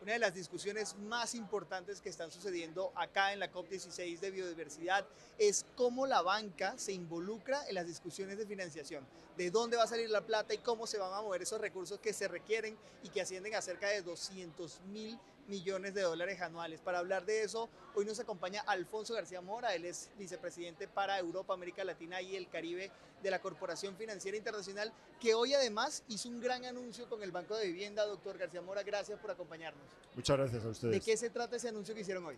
Una de las discusiones más importantes que están sucediendo acá en la COP16 de biodiversidad es cómo la banca se involucra en las discusiones de financiación, de dónde va a salir la plata y cómo se van a mover esos recursos que se requieren y que ascienden a cerca de 200.000 millones de dólares anuales. Para hablar de eso, hoy nos acompaña Alfonso García Mora, él es vicepresidente para Europa, América Latina y el Caribe de la Corporación Financiera Internacional, que hoy además hizo un gran anuncio con el Banco de Vivienda. Doctor García Mora, gracias por acompañarnos. Muchas gracias a ¿De ustedes. qué se trata ese anuncio que hicieron hoy?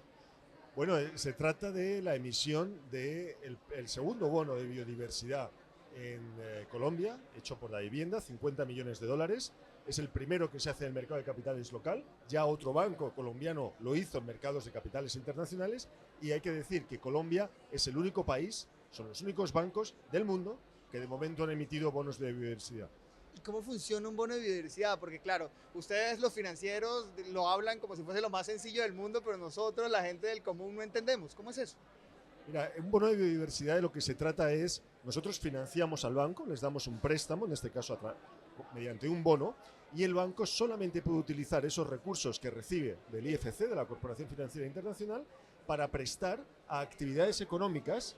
Bueno, se trata de la emisión del el segundo bono de biodiversidad en Colombia, hecho por la vivienda, 50 millones de dólares. Es el primero que se hace en el mercado de capitales local. Ya otro banco colombiano lo hizo en mercados de capitales internacionales. Y hay que decir que Colombia es el único país, son los únicos bancos del mundo que de momento han emitido bonos de biodiversidad. ¿Y cómo funciona un bono de biodiversidad? Porque claro, ustedes los financieros lo hablan como si fuese lo más sencillo del mundo, pero nosotros, la gente del común, no entendemos. ¿Cómo es eso? Mira, un bono de biodiversidad de lo que se trata es, nosotros financiamos al banco, les damos un préstamo, en este caso mediante un bono, y el banco solamente puede utilizar esos recursos que recibe del IFC, de la Corporación Financiera Internacional, para prestar a actividades económicas,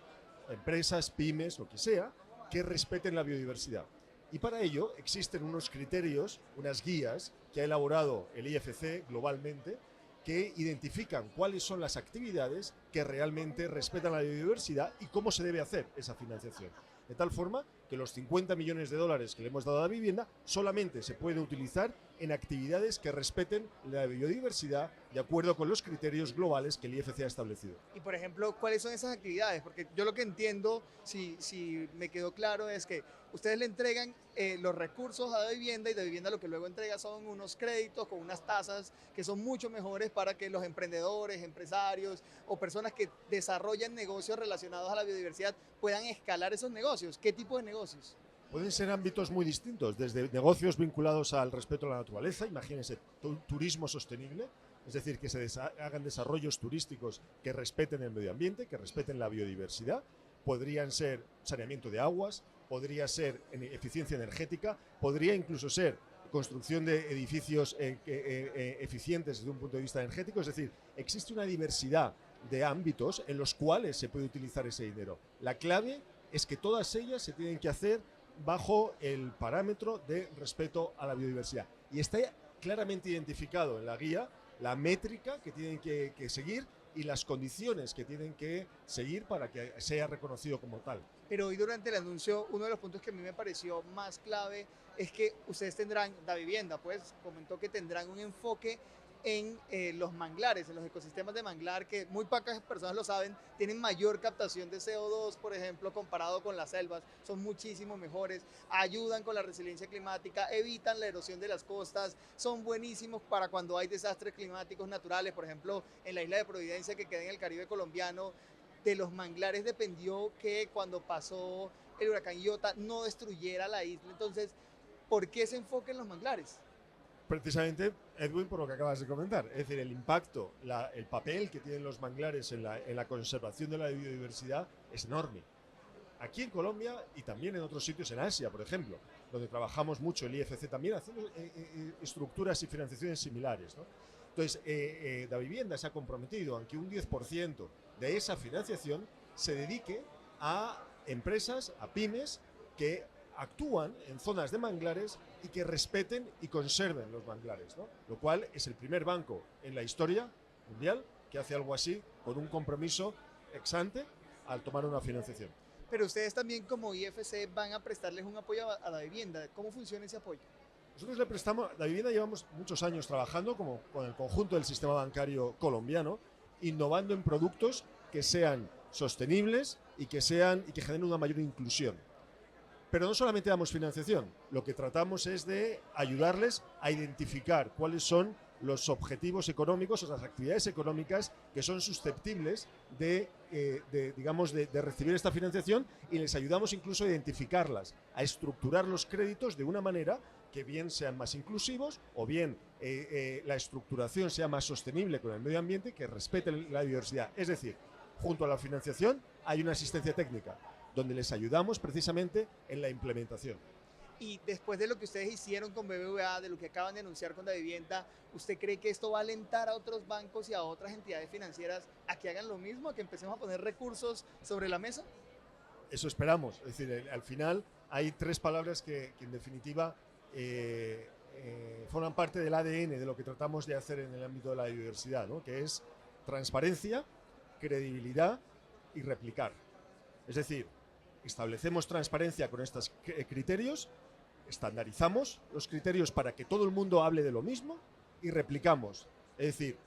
empresas, pymes, lo que sea, que respeten la biodiversidad. Y para ello existen unos criterios, unas guías que ha elaborado el IFC globalmente, que identifican cuáles son las actividades que realmente respetan la biodiversidad y cómo se debe hacer esa financiación. De tal forma que los 50 millones de dólares que le hemos dado a la vivienda solamente se pueden utilizar en actividades que respeten la biodiversidad de acuerdo con los criterios globales que el IFC ha establecido. Y por ejemplo, ¿cuáles son esas actividades? Porque yo lo que entiendo, si me quedó claro, es que ustedes le entregan los recursos a la vivienda y de vivienda lo que luego entrega son unos créditos con unas tasas que son mucho mejores para que los emprendedores, empresarios o personas que desarrollan negocios relacionados a la biodiversidad puedan escalar esos negocios. ¿Qué tipo de negocios? Pueden ser ámbitos muy distintos, desde negocios vinculados al respeto a la naturaleza, imagínense, turismo sostenible, es decir, que se hagan desarrollos turísticos que respeten el medio ambiente, que respeten la biodiversidad. Podrían ser saneamiento de aguas, podría ser eficiencia energética, podría incluso ser construcción de edificios eficientes desde un punto de vista energético. Es decir, existe una diversidad de ámbitos en los cuales se puede utilizar ese dinero. La clave es que todas ellas se tienen que hacer bajo el parámetro de respeto a la biodiversidad. Y está claramente identificado en la guía la métrica que tienen que seguir y las condiciones que tienen que seguir para que sea reconocido como tal. Pero hoy durante el anuncio, uno de los puntos que a mí me pareció más clave es que ustedes tendrán, la vivienda, pues comentó que tendrán un enfoque en los manglares, en los ecosistemas de manglar, que muy pocas personas lo saben, tienen mayor captación de CO2, por ejemplo, comparado con las selvas, son muchísimo mejores, ayudan con la resiliencia climática, evitan la erosión de las costas, son buenísimos para cuando hay desastres climáticos naturales, por ejemplo, en la isla de Providencia que queda en el Caribe colombiano, de los manglares dependió que cuando pasó el huracán Iota no destruyera la isla. Entonces, ¿por qué se enfoca en los manglares? Precisamente, Edwin, por lo que acabas de comentar, es decir, el impacto, el papel que tienen los manglares en la conservación de la biodiversidad es enorme. Aquí en Colombia y también en otros sitios en Asia, por ejemplo, donde trabajamos mucho el IFC también, hacemos estructuras y financiaciones similares, ¿no? Entonces, la vivienda se ha comprometido a que un 10% de esa financiación se dedique a empresas, a pymes, que actúan en zonas de manglares y que respeten y conserven los manglares, ¿no? Lo cual es el primer banco en la historia mundial que hace algo así con un compromiso ex ante al tomar una financiación. Pero ustedes también como IFC van a prestarles un apoyo a la vivienda. ¿Cómo funciona ese apoyo? Nosotros le prestamos, la vivienda llevamos muchos años trabajando como con el conjunto del sistema bancario colombiano, innovando en productos que sean sostenibles y que generen una mayor inclusión. Pero no solamente damos financiación, lo que tratamos es de ayudarles a identificar cuáles son los objetivos económicos o las actividades económicas que son susceptibles de recibir esta financiación, y les ayudamos incluso a identificarlas, a estructurar los créditos de una manera que bien sean más inclusivos o bien la estructuración sea más sostenible con el medio ambiente, que respete la biodiversidad. Es decir, junto a la financiación hay una asistencia técnica donde les ayudamos precisamente en la implementación. Y después de lo que ustedes hicieron con BBVA, de lo que acaban de anunciar con Davivienda, ¿usted cree que esto va a alentar a otros bancos y a otras entidades financieras a que hagan lo mismo, a que empecemos a poner recursos sobre la mesa? Eso esperamos. Es decir, al final hay tres palabras que en definitiva forman parte del ADN de lo que tratamos de hacer en el ámbito de la biodiversidad, ¿no? Que es transparencia, credibilidad y replicar. Es decir, establecemos transparencia con estos criterios, estandarizamos los criterios para que todo el mundo hable de lo mismo y replicamos. Es decir,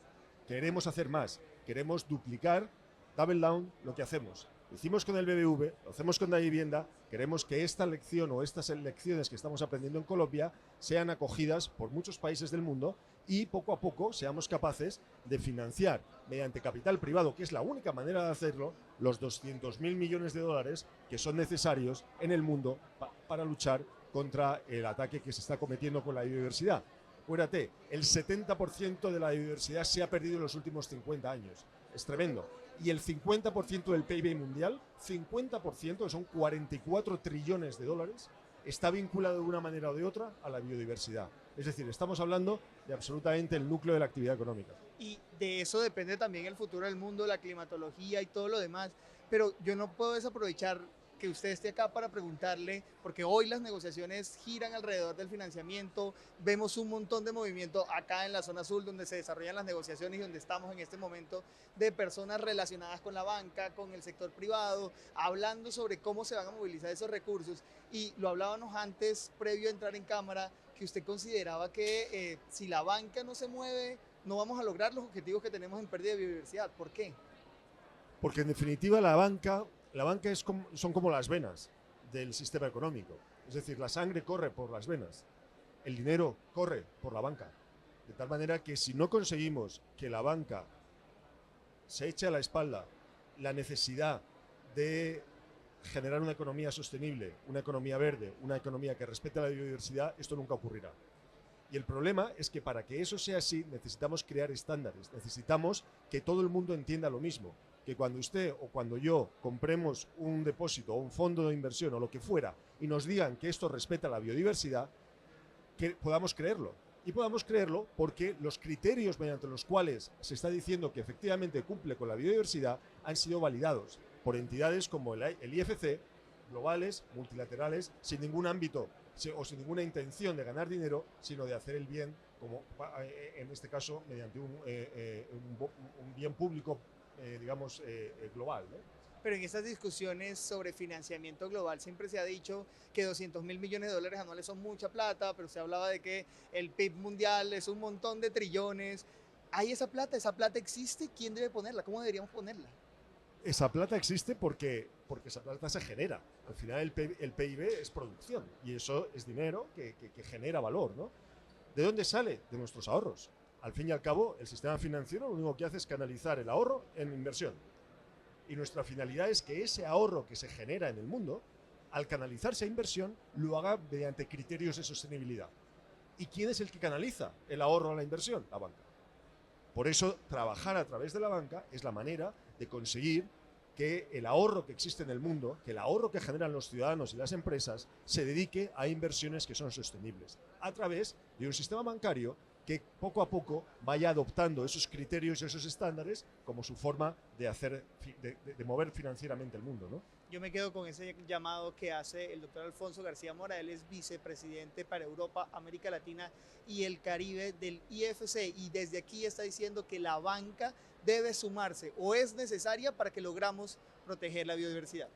queremos hacer más, queremos duplicar, double down, lo que hacemos. Lo hicimos con el BBV, lo hacemos con Davivienda, queremos que esta lección o estas lecciones que estamos aprendiendo en Colombia sean acogidas por muchos países del mundo y poco a poco seamos capaces de financiar mediante capital privado, que es la única manera de hacerlo, los 200.000 millones de dólares que son necesarios en el mundo para luchar contra el ataque que se está cometiendo con la biodiversidad. Acuérdate, el 70% de la biodiversidad se ha perdido en los últimos 50 años. Es tremendo. Y el 50% del PIB mundial, 50%, que son 44 trillones de dólares, está vinculado de una manera o de otra a la biodiversidad. Es decir, estamos hablando de absolutamente el núcleo de la actividad económica. Y de eso depende también el futuro del mundo, la climatología y todo lo demás. Pero yo no puedo desaprovechar que usted esté acá para preguntarle, porque hoy las negociaciones giran alrededor del financiamiento, vemos un montón de movimiento acá en la zona sur donde se desarrollan las negociaciones y donde estamos en este momento, de personas relacionadas con la banca, con el sector privado, hablando sobre cómo se van a movilizar esos recursos. Y lo hablábamos antes, previo a entrar en cámara, que usted consideraba que si la banca no se mueve, no vamos a lograr los objetivos que tenemos en pérdida de biodiversidad. ¿Por qué? Porque en definitiva la banca son como las venas del sistema económico. Es decir, la sangre corre por las venas, el dinero corre por la banca. De tal manera que si no conseguimos que la banca se eche a la espalda la necesidad de generar una economía sostenible, una economía verde, una economía que respete la biodiversidad, esto nunca ocurrirá. Y el problema es que para que eso sea así necesitamos crear estándares, necesitamos que todo el mundo entienda lo mismo, que cuando usted o cuando yo compremos un depósito o un fondo de inversión o lo que fuera y nos digan que esto respeta la biodiversidad, que podamos creerlo. Y podamos creerlo porque los criterios mediante los cuales se está diciendo que efectivamente cumple con la biodiversidad han sido validados por entidades como el IFC, globales, multilaterales, sin ningún ámbito o sin ninguna intención de ganar dinero, sino de hacer el bien, como en este caso mediante un bien público, global, ¿no? Pero en estas discusiones sobre financiamiento global siempre se ha dicho que 200.000 millones de dólares anuales son mucha plata, pero se hablaba de que el PIB mundial es un montón de trillones. ¿Hay esa plata existe? ¿Quién debe ponerla? ¿Cómo deberíamos ponerla? Esa plata existe porque esa plata se genera. Al final el PIB es producción y eso es dinero que genera valor, ¿no? ¿De dónde sale? De nuestros ahorros. Al fin y al cabo, el sistema financiero lo único que hace es canalizar el ahorro en inversión. Y nuestra finalidad es que ese ahorro que se genera en el mundo, al canalizarse a inversión, lo haga mediante criterios de sostenibilidad. ¿Y quién es el que canaliza el ahorro a la inversión? La banca. Por eso, trabajar a través de la banca es la manera de conseguir que el ahorro que existe en el mundo, que el ahorro que generan los ciudadanos y las empresas, se dedique a inversiones que son sostenibles, a través de un sistema bancario que poco a poco vaya adoptando esos criterios y esos estándares como su forma de mover financieramente el mundo, ¿no? Yo me quedo con ese llamado que hace el doctor Alfonso García Mora. Él es vicepresidente para Europa, América Latina y el Caribe del IFC, y desde aquí está diciendo que la banca debe sumarse o es necesaria para que logramos proteger la biodiversidad.